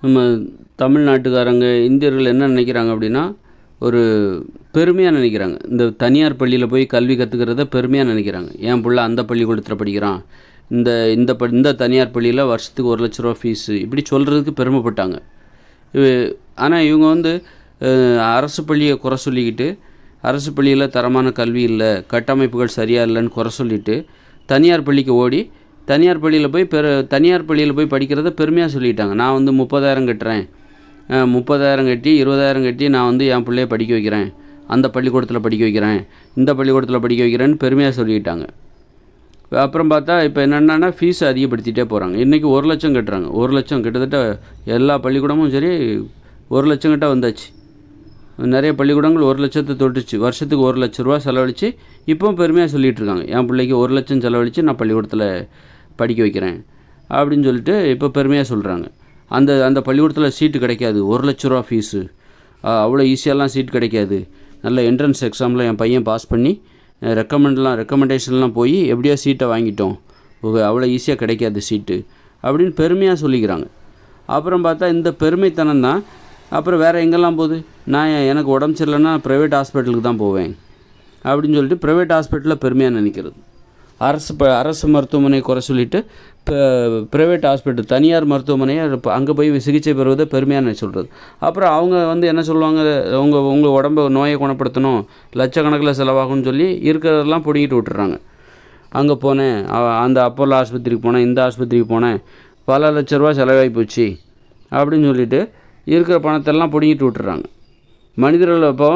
நம்ம தமிழ்நாட்டுக்காரங்க, இந்தியர்கள் என்ன நினைக்கிறாங்க அப்படின்னா, ஒரு பெருமையா நினைக்கிறாங்க. இந்த தனியார் பள்ளியில போய் கல்வி கத்துக்கிறத பெருமையா நினைக்கிறாங்க. என் புள்ள அந்த பள்ளிக்கூடத்தில படிக்கிறான். இந்த இந்த இந்த தனியார் பள்ளியில வருஷத்துக்கு ரூ. 1,00,000 ஃபீஸு இப்படி சொல்கிறதுக்கு பெருமைப்பட்டாங்க. இவ ஆனா இவங்க வந்து அரசு பள்ளிய குறை சொல்லிக்கிட்டு, அரசு பள்ளியில தரமான கல்வி இல்ல, கட்டமைப்புகள் சரியா இல்லன்னு குறை சொல்லிட்டு, தனியார் பள்ளிக்கு ஓடி, தனியார் பள்ளியில போய் படிக்கிறத பெருமையா சொல்லிக்கிட்டாங்க. நான் வந்து 30,000 கட்டுறேன். 30,000 கட்டி 20,000 கட்டி நான் வந்து என் பிள்ளைய படிக்க வைக்கிறேன். அந்த பள்ளிக்கூடத்தில படிக்க வைக்கிறேன். இந்த பள்ளிக்கூடத்தில படிக்க வைக்கிறேன்னு பெருமையா சொல்லிக்கிட்டாங்க. அப்புறம் பார்த்தா இப்போ என்னென்னா ஃபீஸ் அதிகப்படுத்திட்டே போகிறாங்க. இன்றைக்கி 1,00,000 கட்டுறாங்க. 1,00,000 கிட்டத்தட்ட எல்லா பள்ளிக்கூடமும் சரி 1,00,000 கிட்ட வந்தாச்சு. நிறைய பள்ளிக்கூடங்கள் 1,00,000 தொட்டுச்சு. வருஷத்துக்கு ரூ. 1,00,000 செலவழித்து இப்போவும் பெருமையாக சொல்லிகிட்டு இருக்காங்க. என் பிள்ளைக்கு 1,00,000 செலவழித்து நான் பள்ளிக்கூடத்தில் படிக்க வைக்கிறேன் அப்படின்னு சொல்லிட்டு இப்போ பெருமையாக சொல்கிறாங்க. அந்த பள்ளிக்கூடத்தில் சீட்டு கிடைக்காது. ரூ. 1,00,000 ஃபீஸு. அவ்வளோ ஈஸியாலாம் சீட் கிடைக்காது. நல்ல என்ட்ரன்ஸ் எக்ஸாமில் என் பையன் பாஸ் பண்ணி ரெக்கமெண்டேஷன்லாம் போய் எப்படியோ சீட்டை வாங்கிட்டோம். அவ்வளோ ஈஸியாக கிடைக்காது சீட்டு அப்படின்னு பெருமையாக சொல்லிக்கிறாங்க. அப்புறம் பார்த்தா இந்த பெருமைத்தனம் தான் அப்புறம் வேறு எங்கெல்லாம் போகுது. எனக்கு உடம்பு சரியில்லைன்னா ப்ரைவேட் ஹாஸ்பிட்டலுக்கு தான் போவேன் அப்படின்னு சொல்லிட்டு ப்ரைவேட் ஹாஸ்பிட்டலில் பெருமையாக நினைக்கிறது. அரசு மருத்துவமனையை குறை சொல்லிவிட்டு ப்ரைவேட் ஹாஸ்பிட்டல் தனியார் மருத்துவமனையை அங்கே போய் சிகிச்சை பெறுவதை பெருமையாக சொல்கிறது. அப்புறம் அவங்க வந்து என்ன சொல்லுவாங்க, உங்கள் உடம்பு நோயை குணப்படுத்தணும், லட்சக்கணக்கில் செலவாகும்னு சொல்லி இருக்கிறதெல்லாம் பிடிங்கிட்டு விட்டுறாங்க. அங்கே போனேன், அந்த அப்போலோ ஆஸ்பத்திரிக்கு போனேன், இந்த ஆஸ்பத்திரிக்கு போனேன், பல லட்ச ரூபா செலவாகி போச்சு அப்படின்னு சொல்லிட்டு இருக்கிற பணத்தெல்லாம் பிடிங்கிட்டு விட்டுறாங்க. மனிதர்கள் அப்போ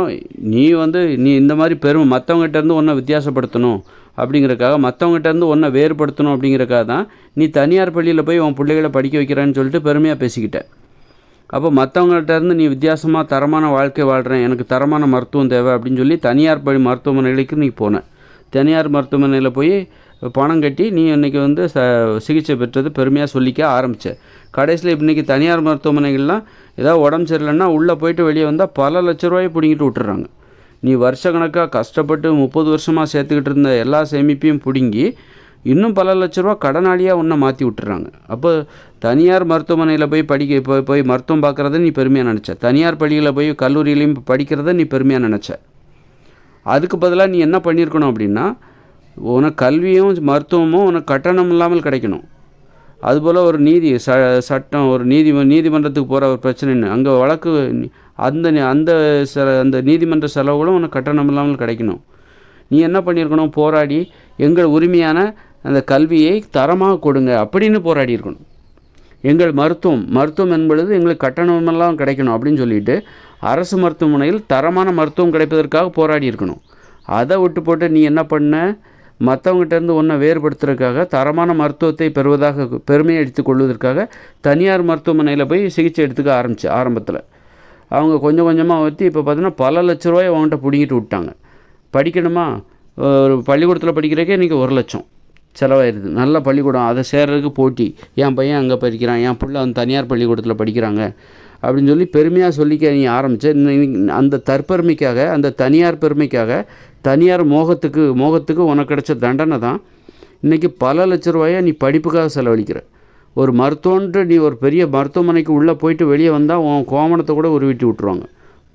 நீ இந்த மாதிரி மற்றவங்ககிட்டேருந்து ஒன்றை வித்தியாசப்படுத்தணும் அப்படிங்கிறக்காக, மற்றவங்ககிட்டேருந்து ஒன்றை வேறுபடுத்தணும் அப்படிங்கிறக்காக தான் நீ தனியார் பள்ளியில் போய் உன் பிள்ளைகளை படிக்க வைக்கிறேன்னு சொல்லிட்டு பெருமையாக பேசிக்கிட்ட. அப்போ மற்றவங்கள்ட்டேருந்து நீ வித்தியாசமாக தரமான வாழ்க்கை வாழ்கிறேன், எனக்கு தரமான மருத்துவம் தேவை அப்படின்னு சொல்லி தனியார் மருத்துவமனைகளுக்கு நீ போன. தனியார் மருத்துவமனையில் போய் பணம் கட்டி நீ இன்றைக்கி சிகிச்சை பெற்றது பெருமையாக சொல்லிக்க ஆரம்பித்த. கடைசியில் இன்றைக்கி தனியார் மருத்துவமனைகள்லாம் ஏதாவது உடம்பு சரியில்லைன்னா உள்ளே போயிட்டு வெளியே வந்தால் பல லட்ச ரூபாயை பிடிங்கிட்டு விட்டுறாங்க. நீ வருஷக்கணக்காக கஷ்டப்பட்டு 30 வருஷமாக சேர்த்துக்கிட்டு இருந்த எல்லா சேமிப்பையும் பிடுங்கி இன்னும் பல லட்ச ரூபா கடனாளியாக ஒன்றை மாற்றி விட்டுறாங்க. அப்போ தனியார் மருத்துவமனையில் போய் மருத்துவம் பார்க்குறத நீ பெருமையாக நினச்ச, தனியார் பள்ளியில் போய் கல்லூரியிலையும் படிக்கிறத நீ பெருமையாக நினச்ச. அதுக்கு பதிலாக நீ என்ன பண்ணியிருக்கணும் அப்படின்னா, உனக்கு கல்வியும் மருத்துவமும் உனக்கு கட்டணம் இல்லாமல் கிடைக்கணும். அதுபோல் ஒரு சட்டம் ஒரு நீதிமன்றத்துக்கு போகிற ஒரு பிரச்சனைன்னு அங்கே வழக்கு அந்த நீதிமன்ற செலவுகளும் உனக்கு கட்டணம் இல்லாமல் கிடைக்கணும். நீ என்ன பண்ணியிருக்கணும், போராடி எங்கள் உரிமையான அந்த கல்வியை தரமாக கொடுங்க அப்படின்னு போராடி இருக்கணும். எங்கள் மருத்துவம் என்பது எங்களுக்கு கட்டணமெல்லாம் கிடைக்கணும் அப்படின்னு சொல்லிட்டு அரசு மருத்துவமனையில் தரமான மருத்துவம் கிடைப்பதற்காக போராடி இருக்கணும். அதை விட்டு போட்டு நீ என்ன பண்ண, மற்றவங்ககிட்டேருந்து ஒன்றை வேறுபடுத்துறதுக்காக தரமான மருத்துவத்தை பெறுவதாக பெருமையை எடுத்து கொள்வதற்காக தனியார் மருத்துவமனையில் போய் சிகிச்சை எடுத்துக்க ஆரம்பத்தில் அவங்க கொஞ்சம் கொஞ்சமாக வச்சு இப்போ பார்த்தீங்கன்னா பல லட்ச ரூபாயை அவங்ககிட்ட பிடிங்கிட்டு விட்டாங்க. படிக்கணுமா, ஒரு பள்ளிக்கூடத்தில் படிக்கிறதுக்கே இன்றைக்கி 1,00,000 செலவாயிருது. நல்ல பள்ளிக்கூடம், அதை சேர்றதுக்கு போட்டி, என் பையன் அங்கே படிக்கிறான், என் பிள்ளை தனியார் பள்ளிக்கூடத்தில் படிக்கிறாங்க அப்படின்னு சொல்லி பெருமையாக சொல்லிக்க நீ ஆரம்பித்த. அந்த தற்பெருமைக்காக, அந்த தனியார் பெருமைக்காக, தனியார் மோகத்துக்கு உனக்கு கிடைச்ச தண்டனை தான் இன்றைக்கி பல லட்ச ரூபாயை நீ படிப்புக்காக செலவழிக்கிற. ஒரு மருத்துவன்ட்டு நீ ஒரு பெரிய மருத்துவமனைக்கு உள்ளே போயிட்டு வெளியே வந்தால் உன் கோமணத்தை கூட உருவிட்டு விட்டுருவாங்க.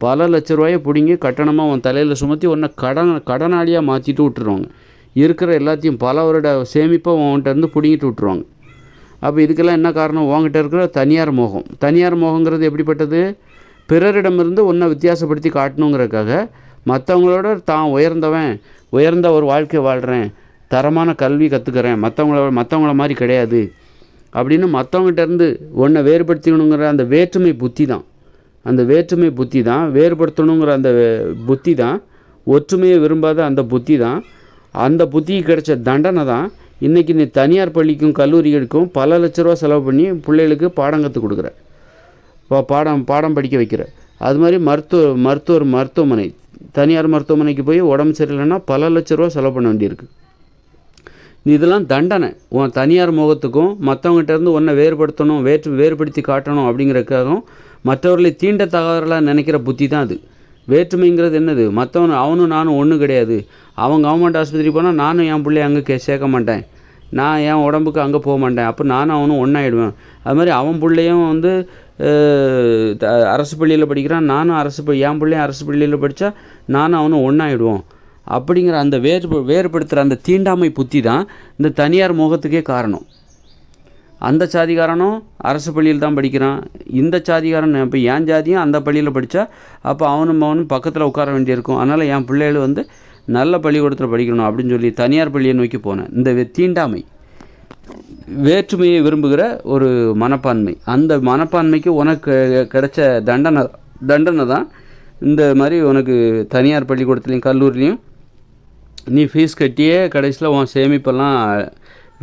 பல லட்ச ரூபாயை பிடிங்கி கட்டணமாக உன் தலையில் சுமத்தி உன்னை கடனாளியாக மாற்றிட்டு விட்டுருவாங்க. இருக்கிற எல்லாத்தையும் பல வருட சேமிப்பை உன்கிட்ட பிடிங்கிட்டு விட்டுருவாங்க. அப்போ இதுக்கெல்லாம் என்ன காரணம், உங்ககிட்ட இருக்கிற தனியார் மோகம். தனியார் மோகங்கிறது எப்படிப்பட்டது, பிறரிடமிருந்து ஒன்றை வித்தியாசப்படுத்தி காட்டணுங்கிறதுக்காக மற்றவங்களோட தான் உயர்ந்த ஒரு வாழ்க்கை வாழ்கிறேன், தரமான கல்வி கற்றுக்கிறேன், மற்றவங்கள மாதிரி கிடையாது அப்படின்னு மற்றவங்ககிட்டேருந்து ஒன்றை வேறுபடுத்திக்கணுங்கிற அந்த வேற்றுமை புத்தி தான் வேறுபடுத்தணுங்கிற அந்த புத்தி தான், ஒற்றுமையை விரும்பாத அந்த புத்தி தான், அந்த புத்திக்கு கிடைச்ச தண்டனை தான் இன்றைக்கி நீ தனியார் பள்ளிக்கும் கல்லூரிகளுக்கும் பல லட்ச ரூபா செலவு பண்ணி பிள்ளைகளுக்கு பாடம் கற்றுக் கொடுக்குற, பாடம் படிக்க வைக்கிற. அது மாதிரி மருத்துவமனை தனியார் மருத்துவமனைக்கு போய் உடம்பு சரியில்லைன்னா பல லட்ச ரூபா செலவு பண்ண வேண்டியிருக்கு. இதெல்லாம் தண்டனை. உன் தனியார் மோகத்துக்கும் மற்றவங்ககிட்டேருந்து ஒன்றை வேறுபடுத்தி காட்டணும் அப்படிங்கிறதுக்காகவும் மற்றவர்களை தீண்டத்தகாதவர்களாக நினைக்கிற புத்தி தான் அது. வேற்றுமைங்கிறது என்னது, அவனும் நானும் ஒன்றும் கிடையாது, அவங்க கவர்மெண்ட் ஆஸ்பத்திரிக்கு போனால் நானும் என் பிள்ளைய அங்கே சேர்க்க மாட்டேன், நான் என் உடம்புக்கு அங்கே போக மாட்டேன். அப்போ நானும் அவனும் ஒன்றாயிடுவேன். அது மாதிரி அவன் பிள்ளையும் வந்து அரசு பள்ளியில் படிக்கிறான், நானும் என் பிள்ளையும் அரசு பள்ளியில் படித்தா நானும் அவனும் ஒன்றாயிடுவோம் அப்படிங்கிற அந்த வேறுபடுத்துகிற அந்த தீண்டாமை புத்தி தான் இந்த தனியார் மோகத்துக்கே காரணம். அந்த சாதிகாரனும் அரசு பள்ளியில் தான் படிக்கிறான், இந்த சாதிகாரன் இப்போ என் ஜாதியும் அந்த பள்ளியில் படித்தா அப்போ அவனும் பக்கத்தில் உட்கார வேண்டியிருக்கும். அதனால் என் பிள்ளைகள் வந்து நல்ல பள்ளிக்கூடத்தில் படிக்கணும் அப்படின்னு சொல்லி தனியார் பள்ளியை நோக்கி போனேன். இந்த தீண்டாமை, வேற்றுமையை விரும்புகிற ஒரு மனப்பான்மை, அந்த மனப்பான்மைக்கு உனக்கு கிடைச்ச தண்டனை தான் இந்த மாதிரி உனக்கு தனியார் பள்ளிக்கூடத்துலேயும் கல்லூரிலையும் நீ ஃபீஸ் கட்டியே கடைசியில் உன் சேமிப்பெல்லாம்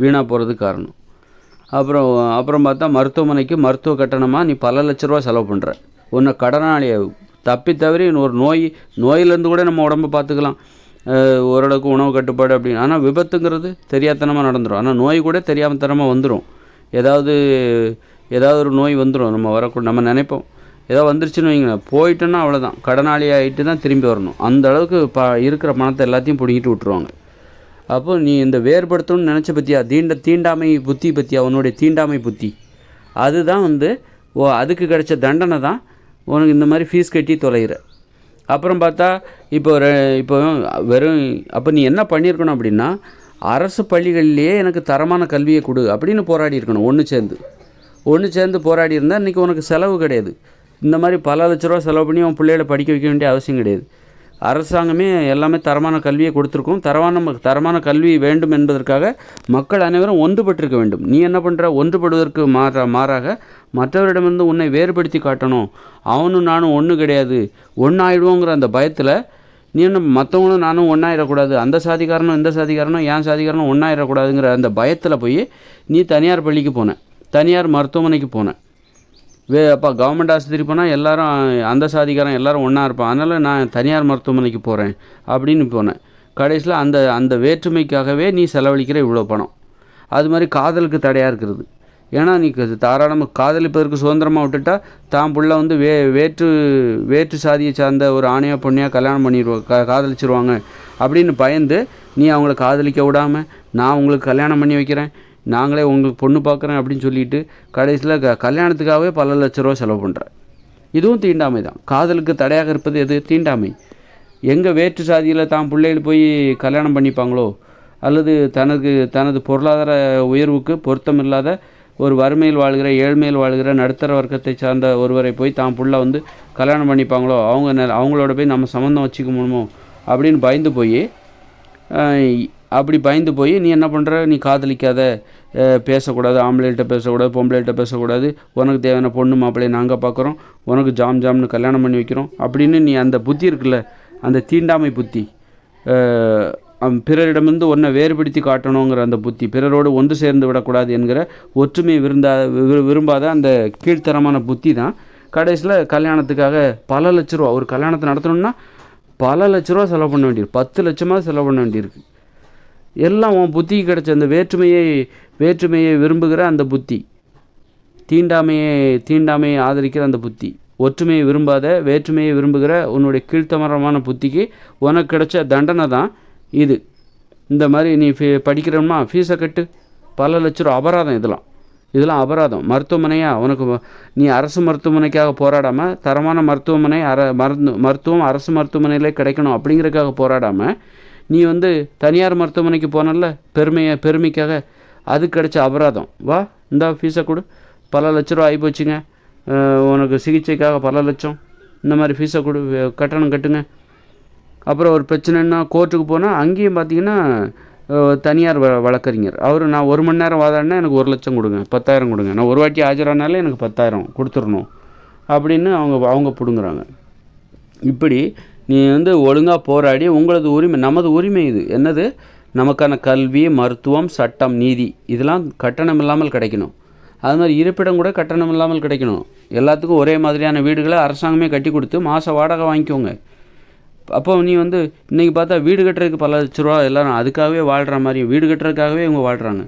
வீணாக போகிறதுக்கு காரணம். அப்புறம் பார்த்தா மருத்துவமனைக்கு மருத்துவ கட்டணமாக நீ பல லட்ச ரூபா செலவு பண்ணுற. உன்னை கடனாளியை தவிர ஒரு நோயிலேருந்து கூட நம்ம உடம்பை பார்த்துக்கலாம், ஓரளவுக்கு உணவு கட்டுப்பாடு அப்படின்னு. ஆனால் விபத்துங்கிறது தெரியாதனமாக நடந்துடும். ஆனால் நோய் கூட தெரியாமத்தனமாக வந்துடும். ஏதாவது ஒரு நோய் வந்துடும், நம்ம நினைப்போம் ஏதோ வந்துருச்சுன்னு வைங்க, போயிட்டோன்னா அவ்வளோதான், கடனாளி ஆகிட்டு தான் திரும்பி வரணும். அந்த அளவுக்கு இருக்கிற பணத்தை எல்லாத்தையும் பிடிங்கிட்டு விட்டுருவாங்க. அப்போ நீ இந்த வேறுபடுத்தணும்னு நினச்ச பற்றியா தீண்டாமை புத்தி பற்றியா, உன்னுடைய தீண்டாமை புத்தி அதுதான் வந்து அதுக்கு கிடைச்ச தண்டனை தான் உனக்கு இந்த மாதிரி ஃபீஸ் கட்டி தொலைகிற. அப்புறம் பார்த்தா இப்போ அப்போ நீ என்ன பண்ணியிருக்கணும் அப்படின்னா, அரசு பள்ளிகளிலேயே எனக்கு தரமான கல்வியை கொடு அப்படின்னு போராடி இருக்கணும். ஒன்று சேர்ந்து போராடி இருந்தால் இன்றைக்கி உனக்கு செலவு கிடையாது. இந்த மாதிரி பல லட்ச ரூபா செலவு பண்ணி உன் பிள்ளைகளை படிக்க வைக்க வேண்டிய அவசியம் கிடையாது. அரசாங்கமே எல்லாமே தரமான கல்வியை கொடுத்துருக்கும். தரமான கல்வி வேண்டும் என்பதற்காக மக்கள் அனைவரும் ஒன்றுபட்டிருக்க வேண்டும். நீ என்ன பண்ணுற, ஒன்றுபடுவதற்கு மாறாக மற்றவரிடமிருந்து உன்னை வேறுபடுத்தி காட்டணும். அவனும் நானும் ஒன்று கிடையாது, ஒன்றாயிடுவோங்கிற அந்த பயத்தில் நீ என்ன மற்றவங்களும் நானும் ஒன்றாயிடக்கூடாது, அந்த சாதிக்காரனும் இந்த சாதிக்காரனும் என் சாதிக்காரனும் ஒன்றாயிடக்கூடாதுங்கிற அந்த பயத்தில் போய் நீ தனியார் பள்ளிக்கு போன, தனியார் மருத்துவமனைக்கு போன. அப்போ கவர்மெண்ட் ஆஸ்பத்திரி போனால் எல்லோரும் அந்த சாதிக்காரன் எல்லோரும் ஒன்றா இருப்பான், அதனால் நான் தனியார் மருத்துவமனைக்கு போகிறேன் அப்படின்னு போனேன். கடைசியில் அந்த வேற்றுமைக்காகவே நீ செலவழிக்கிற இவ்வளோ பணம். அது மாதிரி காதலுக்கு தடையாக இருக்கிறது. ஏன்னா நீ தாராளமாக காதலிப்பதற்கு சுதந்திரமாக விட்டுட்டா தான் புள்ள வந்து வேற்று சாதியை சார்ந்த ஒரு ஆணையாக பொண்ணையாக கல்யாணம் காதலிச்சிருவாங்க அப்படின்னு பயந்து நீ அவங்கள காதலிக்க விடாமல் நான் உங்களுக்கு கல்யாணம் பண்ணி வைக்கிறேன், நாங்களே உங்களுக்கு பொண்ணு பார்க்குறேன் அப்படின்னு சொல்லிட்டு கடைசியில் கல்யாணத்துக்காகவே பல லட்ச ரூபா செலவு பண்ணுற. இதுவும் தீண்டாமை தான். காதலுக்கு தடையாக இருப்பது எது? தீண்டாமை. எங்கே வேற்று சாதியில் தான் பிள்ளைகள் போய் கல்யாணம் பண்ணிப்பாங்களோ, அல்லது தனது பொருளாதார உயர்வுக்கு பொருத்தமில்லாத ஒரு வறுமையில் வாழ்கிற, ஏழ்மையில் வாழ்கிற நடுத்தர வர்க்கத்தை சார்ந்த ஒருவரை போய் தான் புள்ள வந்து கல்யாணம் பண்ணிப்பாங்களோ, அவங்களோட போய் நம்ம சம்மந்தம் வச்சுக்க முடியுமோ அப்படின்னு பயந்து போய் நீ என்ன பண்ணுற, நீ காதலிக்காத, பேசக்கூடாது, ஆம்பளைகிட்ட பேசக்கூடாது, பொம்பளைகிட்ட பேசக்கூடாது, உனக்கு தேவையான பொண்ணு மாப்பிள்ளையை நாங்கள் பார்க்குறோம், உனக்கு ஜாம்னு கல்யாணம் பண்ணி வைக்கிறோம் அப்படின்னு நீ அந்த புத்தி இருக்குல்ல, அந்த தீண்டாமை புத்தி, பிறரிடமிருந்து ஒன்றை வேறுபடுத்தி காட்டணுங்கிற அந்த புத்தி, பிறரோடு ஒன்று சேர்ந்து விடக்கூடாது என்கிற ஒற்றுமை விரும்பாத அந்த கீழ்த்தரமான புத்தி தான் கடைசியில் கல்யாணத்துக்காக பல லட்ச ரூபா, ஒரு கல்யாணத்தை நடத்தணும்னா பல லட்ச ரூபா செலவு பண்ண வேண்டியிருக்கு, 10 லட்சமாக செலவு பண்ண வேண்டியிருக்கு. எல்லாம் உன் புத்திக்கு கிடைச்ச அந்த வேற்றுமையை விரும்புகிற அந்த புத்தி, தீண்டாமையை ஆதரிக்கிற அந்த புத்தி, ஒற்றுமையை விரும்பாத வேற்றுமையை விரும்புகிற உன்னுடைய கீழ்த்தமரமான புத்திக்கு உனக்கு கிடைச்ச தண்டனை தான் இது. இந்த மாதிரி நீ படிக்கிறோம்னா ஃபீஸை கட்டு, பல லட்ச ரூபா அபராதம். இதெல்லாம் அபராதம். மருத்துவமனையாக உனக்கு நீ அரசு மருத்துவமனைக்காக போராடாமல், தரமான மருத்துவமனை மருத்துவம் அரசு மருத்துவமனையிலே கிடைக்கணும் அப்படிங்கிறதுக்காக போராடாமல் நீ வந்து தனியார் மருத்துவமனைக்கு போனல பெருமைக்காக, அது கிடைச்ச அபராதம். வா இந்த ஃபீஸை கொடு, பல லட்ச ரூபா ஆகிப்போச்சுங்க, உனக்கு சிகிச்சைக்காக பல லட்சம், இந்த மாதிரி ஃபீஸை கொடு, கட்டணம் கட்டுங்க. அப்புறம் ஒரு பிரச்சனைன்னா கோர்ட்டுக்கு போனால் அங்கேயும் பார்த்தீங்கன்னா தனியார் வழக்கறிஞர் அவர், நான் 1 மணி நேரம் வாதாடினா எனக்கு 1 லட்சம் கொடுங்க, 10,000 கொடுங்க, நான் ஒரு வாட்டி ஆஜரானாலே எனக்கு 10,000 கொடுத்துடணும் அப்படின்னு அவங்க பிடுங்குறாங்க. இப்படி நீ வந்து ஒழுங்காக போராடி உங்களது உரிமை, நமது உரிமை இது என்னது, நமக்கான கல்வி, மருத்துவம், சட்டம், நீதி இதெல்லாம் கட்டணம் இல்லாமல் கிடைக்கணும். அது மாதிரி இருப்பிடம் கூட கட்டணம் இல்லாமல் கிடைக்கணும். எல்லாத்துக்கும் ஒரே மாதிரியான வீடுகளை அரசாங்கமே கட்டி கொடுத்து மாத வாடகை வாங்கிக்கோங்க. அப்போ நீ வந்து இன்றைக்கி பார்த்தா வீடு கட்டுறதுக்கு பல லட்ச ரூபா எல்லோரும் அதுக்காகவே வாழ்கிற மாதிரி, வீடு கட்டுறதுக்காகவே இவங்க வாழ்கிறாங்க.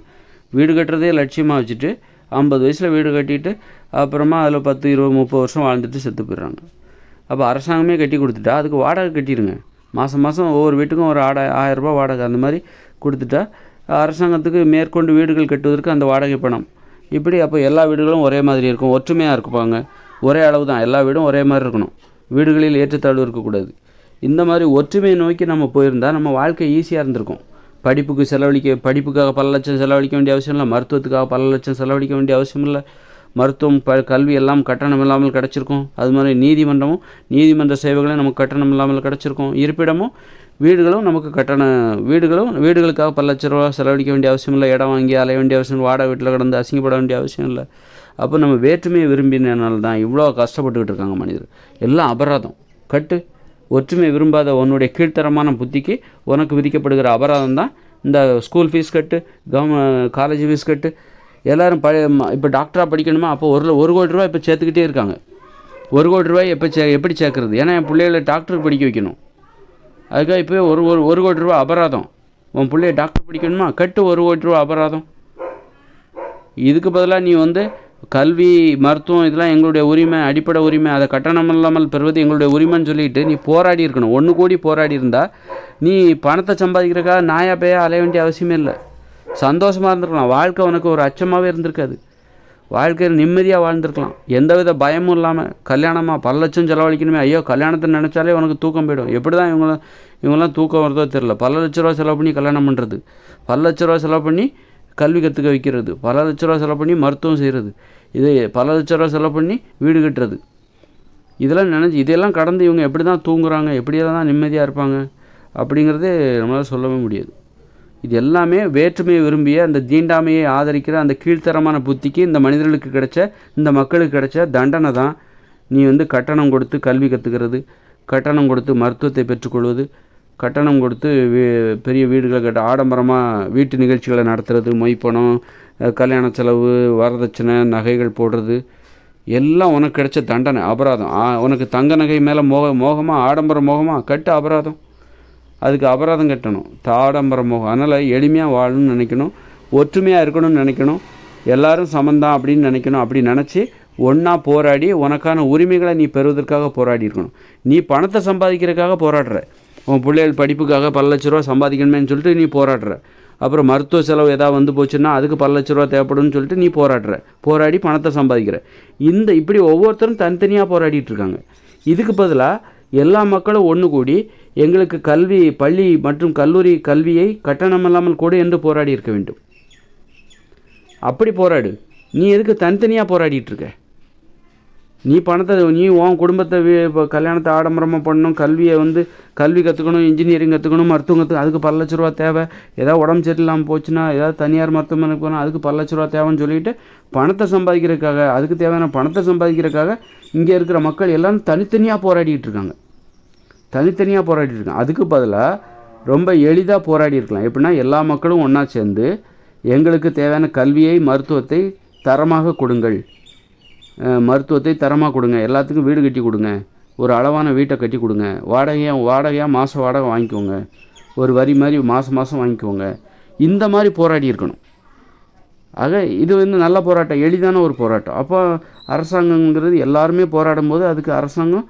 வீடு கட்டுறதே லட்சியமாக வச்சுட்டு 50 வயசில் வீடு கட்டிட்டு அப்புறமா அதில் 10, 20, 30 வருஷம் வாழ்ந்துட்டு செத்து போயிடுறாங்க. அப்போ அரசாங்கமே கட்டி கொடுத்துட்டா அதுக்கு வாடகை கட்டிடுங்க. மாதம் ஒவ்வொரு வீட்டுக்கும் ஒரு 1000 ரூபா வாடகை அந்த மாதிரி கொடுத்துட்டா அரசாங்கத்துக்கு மேற்கொண்டு வீடுகள் கட்டுவதற்கு அந்த வாடகை பணம். இப்படி அப்போ எல்லா வீடுகளும் ஒரே மாதிரி இருக்கும், ஒற்றுமையாக இருப்பாங்க. ஒரே அளவு தான், எல்லா வீடும் ஒரே மாதிரி இருக்கணும். வீடுகளில் ஏற்றத்தாழ்வு இருக்கக்கூடாது. இந்த மாதிரி ஒற்றுமையை நோக்கி நம்ம போயிருந்தால் நம்ம வாழ்க்கை ஈஸியாக இருந்திருக்கும். படிப்புக்காக பல லட்சம் செலவழிக்க வேண்டிய அவசியம் இல்லை. மருத்துவத்துக்காக பல லட்சம் செலவழிக்க வேண்டிய அவசியம் இல்லை. மருத்துவம் கல்வி எல்லாம் கட்டணம் இல்லாமல் கிடச்சிருக்கும். அது மாதிரி நீதிமன்ற சேவைகளும் நமக்கு கட்டணம் இல்லாமல் கிடச்சிருக்கும். இருப்பிடமும் வீடுகளும் நமக்கு வீடுகளுக்காக பல லட்ச ரூபா செலவழிக்க வேண்டிய அவசியம் இல்லை. இடம் வாங்கி அலைய வேண்டிய அவசியம் இல்லை. வாடகை வீட்டில் கிடந்து அசிங்கப்பட வேண்டிய அவசியம் இல்லை. அப்போ நம்ம வேற்றுமையை விரும்பினால தான் இவ்வளோ கஷ்டப்பட்டுக்கிட்டு இருக்காங்க மனிதர். எல்லாம் அபராதம் கட்டு. ஒற்றுமை விரும்பாத உன்னுடைய கீழ்த்தரமான புத்திக்கு உனக்கு விதிக்கப்படுகிற அபராதம் தான் இந்த ஸ்கூல் ஃபீஸ் கட்டு, காலேஜ் ஃபீஸ் கட்டு. எல்லோரும் இப்போ டாக்டராக படிக்கணுமா, அப்போ 1 கோடி ரூபா இப்போ சேர்த்துக்கிட்டே இருக்காங்க. 1 கோடி ரூபாய் எப்படி சேர்க்குறது? ஏன்னா என் பிள்ளைகளை டாக்டருக்கு படிக்க வைக்கணும். அதுக்காக இப்போ ஒரு கோடி ரூபா அபராதம். உன் பிள்ளைய டாக்டர் படிக்கணுமா, கட்டு 1 கோடி ரூபா அபராதம். இதுக்கு பதிலாக நீ கல்வி, மருத்துவம் இதெல்லாம் எங்களுடைய உரிமை, அடிப்படை உரிமை, அதை கட்டணம் இல்லாமல் பெறுவது எங்களுடைய உரிமைன்னு சொல்லிட்டு நீ போராடி இருக்கணும். 1 கோடி போராடி இருந்தால் நீ பணத்தை சம்பாதிக்கிறக்காக நாயா பேயா அலைய வேண்டிய அவசியமே இல்லை. சந்தோஷமாக இருந்திருக்கலாம். வாழ்க்கை உனக்கு ஒரு அச்சமாகவே இருந்திருக்காது. வாழ்க்கையில் நிம்மதியாக வாழ்ந்துருக்கலாம், எந்தவித பயமும் இல்லாமல். கல்யாணமாக பல லட்சம் செலவழிக்கணுமே, ஐயோ கல்யாணத்தை நினச்சாலே உனக்கு தூக்கம் போயிடும். எப்படி தான் இவங்களாம் தூக்கம் வருதோ தெரில. பல லட்ச ரூபா செலவு பண்ணி கல்யாணம் பண்ணுறது, பல லட்ச ரூபா செலவு பண்ணி கல்வி கற்றுக்க வைக்கிறது, பல லட்ச ரூபா செலவு பண்ணி மருத்துவம் செய்கிறது, இது பல லட்ச ரூபா செலவு பண்ணி வீடு கட்டுறது. இதெல்லாம் கடந்து இவங்க எப்படி தான் தூங்குறாங்க, எப்படியெல்லாம் தான் நிம்மதியாக இருப்பாங்க அப்படிங்கிறதே நம்மளால் சொல்லவே முடியாது. இது எல்லாமே வேற்றுமையை விரும்பிய அந்த தீண்டாமையை ஆதரிக்கிற அந்த கீழ்த்தரமான புத்திக்கு இந்த மனிதர்களுக்கு இந்த மக்களுக்கு கிடைச்ச தண்டனை தான். நீ கட்டணம் கொடுத்து கல்வி கற்றுக்கிறது, கட்டணம் கொடுத்து மருத்துவத்தை பெற்றுக்கொள்வது, கட்டணம் கொடுத்து பெரிய வீடுகளை கட்ட, ஆடம்பரமாக வீட்டு நிகழ்ச்சிகளை நடத்துறது, மொய்ப்பணம், கல்யாண செலவு, வரதட்சணை, நகைகள் போடுறது, எல்லாம் உனக்கு கிடைச்ச தண்டனை, அபராதம். உனக்கு தங்க நகை மேலே மோகமாக, ஆடம்பர மோகமாக, கட்டு அபராதம். அதுக்கு அபராதம் கட்டணும். ஆடம்பர மோகம். அதனால் எளிமையாக வாழணும்னு நினைக்கணும், ஒற்றுமையாக இருக்கணும்னு நினைக்கணும், எல்லோரும் சமந்தான் அப்படின்னு நினைக்கணும். அப்படி நினச்சி ஒன்றா போராடி உனக்கான உரிமைகளை நீ பெறுவதற்காக போராடி இருக்கணும். நீ பணத்தை சம்பாதிக்கிறதுக்காக போராடுற, உன் பிள்ளைகள் படிப்புக்காக பல லட்ச ரூபா சம்பாதிக்கணுமேனு சொல்லிட்டு நீ போராடுற. அப்புறம் மருத்துவ செலவு ஏதாவது போச்சுன்னா அதுக்கு பல லட்ச ரூபா தேவைப்படும்னு சொல்லிட்டு நீ போராடி பணத்தை சம்பாதிக்கிற. இப்படி ஒவ்வொருத்தரும் தனித்தனியாக போராடிட்டு இருக்காங்க. இதுக்கு பதிலாக எல்லா மக்களும் ஒன்று கூடி எங்களுக்கு பள்ளி மற்றும் கல்லூரி கல்வியை கட்டணமில்லாமல் கொடு என்று போராடி இருக்க வேண்டும். அப்படி போராடு. நீ எதுக்கு தனித்தனியாக போராடிட்டு இருக்க? நீ உன் குடும்பத்தை கல்யாணத்தை ஆடம்பரமாக பண்ணணும், கல்வி கற்றுக்கணும், இன்ஜினியரிங் கற்றுக்கணும், மருத்துவம் கற்றுக்கணும், அதுக்கு பல லட்ச ரூபா தேவை. ஏதாவது உடம்பு சரியில்லாமல் போச்சுன்னா ஏதாவது தனியார் மருத்துவமனைக்கு போனால் அதுக்கு பல லட்ச ரூபா தேவைன்னு சொல்லிட்டு பணத்தை சம்பாதிக்கிறதுக்காக, அதுக்கு தேவையான பணத்தை சம்பாதிக்கிறதுக்காக இங்கே இருக்கிற மக்கள் எல்லாம் தனித்தனியாக போராடிட்டு இருக்காங்க. அதுக்கு பதிலாக ரொம்ப எளிதாக போராடி இருக்கலாம். எப்படின்னா எல்லா மக்களும் ஒன்றா சேர்ந்து எங்களுக்கு தேவையான கல்வியை, மருத்துவத்தை தரமாக கொடுங்கள், எல்லாத்துக்கும் வீடு கட்டி கொடுங்க, ஒரு அளவான வீட்டை கட்டி கொடுங்க, வாடகையாக மாத வாடகை வாங்கிக்கோங்க, ஒரு வரி மாதிரி மாதம் வாங்கிக்கோங்க. இந்த மாதிரி போராடி இருக்கணும். ஆக இது நல்ல போராட்டம், எளிதான ஒரு போராட்டம். அப்போ அரசாங்கங்கிறது எல்லாருமே போராடும் போது அதுக்கு அரசாங்கம்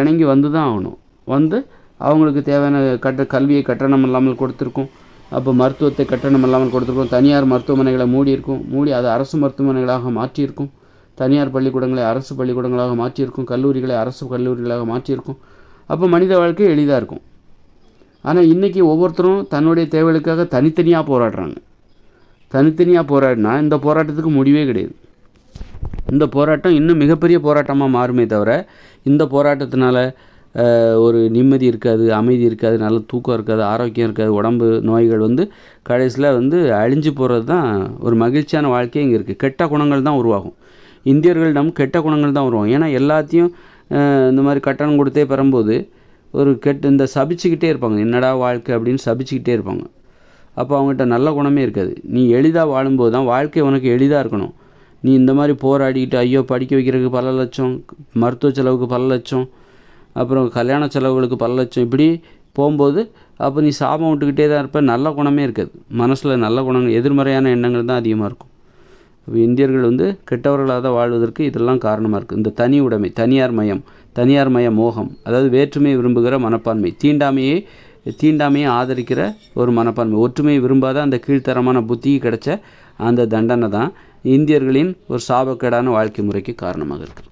இணங்கி வந்து தான் ஆகணும். அவங்களுக்கு தேவையான கல்வியை கட்டணம் இல்லாமல் கொடுத்துருக்கோம். அப்போ மருத்துவத்தை கட்டணம் இல்லாமல் கொடுத்துருக்கோம். தனியார் மருத்துவமனைகளை மூடி அதை அரசு மருத்துவமனைகளாக மாற்றியிருக்கும். தனியார் பள்ளிக்கூடங்களை அரசு பள்ளிக்கூடங்களாக மாற்றியிருக்கும். கல்லூரிகளை அரசு கல்லூரிகளாக மாற்றியிருக்கும். அப்போ மனித வாழ்க்கை எளிதாக இருக்கும். ஆனால் இன்றைக்கி ஒவ்வொருத்தரும் தன்னுடைய தேவைகளுக்காக தனித்தனியாக போராடுறாங்க. போராடினா இந்த போராட்டத்துக்கு முடிவே கிடையாது. இந்த போராட்டம் இன்னும் மிகப்பெரிய போராட்டமாக மாறுமே தவிர இந்த போராட்டத்தினால ஒரு நிம்மதி இருக்காது, அமைதி இருக்காது, நல்ல தூக்கம் இருக்காது, ஆரோக்கியம் இருக்காது, உடம்பு நோய்கள் கடைசியில் அழிஞ்சு போகிறது தான் ஒரு மகிழ்ச்சியான வாழ்க்கையே இங்கே இருக்குது. கெட்ட குணங்கள் தான் உருவாகும். இந்தியர்களிடம் கெட்ட குணங்கள் தான் உருவாகும். ஏன்னா எல்லாத்தையும் இந்த மாதிரி கட்டணம் கொடுத்தே பெறும்போது இந்த சபிச்சுக்கிட்டே இருப்பாங்க. என்னடா வாழ்க்கை அப்படின்னு சபிச்சுக்கிட்டே இருப்பாங்க. அப்போ அவங்ககிட்ட நல்ல குணமே இருக்காது. நீ எளிதாக வாழும்போது தான் வாழ்க்கை உனக்கு எளிதாக இருக்கணும். நீ இந்த மாதிரி போராடிக்கிட்டு ஐயோ படிக்க வைக்கிறதுக்கு பல லட்சம், மருத்துவ செலவுக்கு பல லட்சம், அப்புறம் கல்யாண செலவுகளுக்கு பல லட்சம், இப்படி போகும்போது அப்போ நீ சாபம் விட்டுக்கிட்டே தான் இருப்ப. நல்ல குணமே இருக்காது. மனசில் நல்ல குணங்கள், எதிர்மறையான எண்ணங்கள் தான் அதிகமாக இருக்கும். இப்போ இந்தியர்கள் கெட்டவர்களாக வாழ்வதற்கு இதெல்லாம் காரணமாக இருக்குது. இந்த தனி உடைமை, தனியார் மய மோகம், அதாவது வேற்றுமையை விரும்புகிற மனப்பான்மை, தீண்டாமையை தீண்டாமையை ஆதரிக்கிற ஒரு மனப்பான்மை, ஒற்றுமையை விரும்பாத அந்த கீழ்த்தரமான புத்தி கிடைச்ச அந்த தண்டனை தான் இந்தியர்களின் ஒரு சாபக்கேடான வாழ்க்கை முறைக்கு காரணமாக இருக்குது.